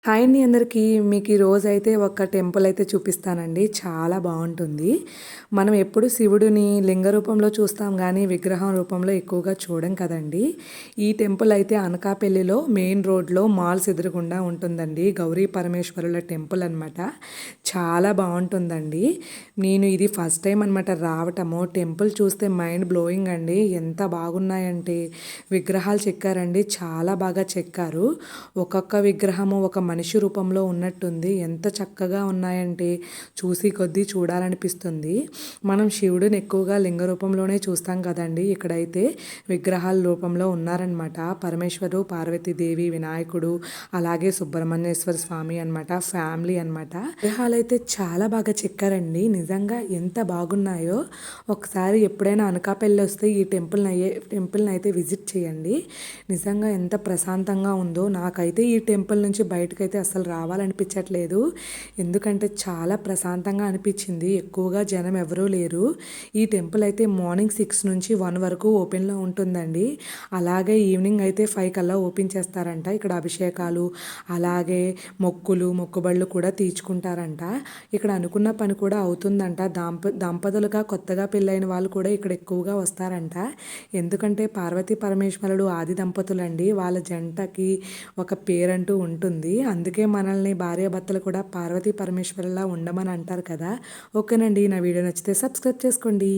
Hi అండి అందరికీ. మీకు ఈరోజైతే ఒక టెంపుల్ అయితే చూపిస్తానండి. చాలా బావుంటుంది. మనం ఎప్పుడు శివుడిని లింగ రూపంలో చూస్తాం గానీ, విగ్రహం రూపంలో ఎక్కువగా చూడం కదండీ! ఈ టెంపుల్ అయితే అనకాపల్లిలో మెయిన్ రోడ్‌లో మాల్స్ ఎదురుగుండా ఉంటుందండి. గౌరీ పరమేశ్వరుల టెంపుల్ అనమాట. చాలా బావుంటుందండి. నేను ఇది ఫస్ట్ టైం అనమాట రావటము. టెంపుల్ చూస్తే మైండ్ బ్లోయింగ్ అండి. ఎంత బాగున్నాయంటే విగ్రహాలు చెక్కారండి. చాలా బాగా చెక్కారు. ఒక్కొక్క విగ్రహము ఒక మనిషి రూపంలో ఉన్నట్టుంది. ఎంత చక్కగా ఉన్నాయంటే చూసి కొద్దీ చూడాలనిపిస్తుంది. మనం శివుడిని ఎక్కువగా లింగ రూపంలోనే చూస్తాం కదండీ! ఇక్కడైతే విగ్రహాల రూపంలో ఉన్నారనమాట. పరమేశ్వరు, పార్వతీదేవి, వినాయకుడు, అలాగే సుబ్రహ్మణ్యేశ్వర స్వామి అనమాట. ఫ్యామిలీ అనమాట. విగ్రహాలైతే చాలా బాగా చెక్కారండి. నిజంగా ఎంత బాగున్నాయో ఒకసారి ఎప్పుడైనా అనకాపల్లి వస్తే ఈ టెంపుల్ని అయితే విజిట్ చేయండి. నిజంగా ఎంత ప్రశాంతంగా ఉందో. నాకైతే ఈ టెంపుల్ నుంచి బయటకైతే అసలు రావాలనిపించట్లేదు. ఎందుకంటే చాలా ప్రశాంతంగా అనిపించింది. ఎక్కువగా జనం ఎవరూ లేరు. ఈ టెంపుల్ అయితే మార్నింగ్ 6 నుంచి 1 వరకు ఓపెన్‌లో ఉంటుందండి. అలాగే ఈవినింగ్ అయితే 5 కల్లా ఓపెన్ చేస్తారంట. ఇక్కడ అభిషేకాలు, అలాగే మొక్కుబడులు కూడా తీర్చుకుంటారంట. ఇక్కడ అనుకున్న పని కూడా అవుతుందంట. దంపతులుగా కొత్తగా పెళ్ళైన వాళ్ళు కూడా ఇక్కడ ఎక్కువగా వస్తారంట. ఎందుకంటే పార్వతీ పరమేశ్వరుడు ఆది దంపతులండి. వాళ్ళ జంటకి ఒక పేరంటూ ఉంటుంది. అందుకే మనల్ని భార్యాభర్తలు కూడా పార్వతీ పరమేశ్వరులా ఉండమని అంటారు కదా! ఓకేనండి. నా వీడియో నచ్చితే సబ్స్క్రైబ్ చేసుకోండి.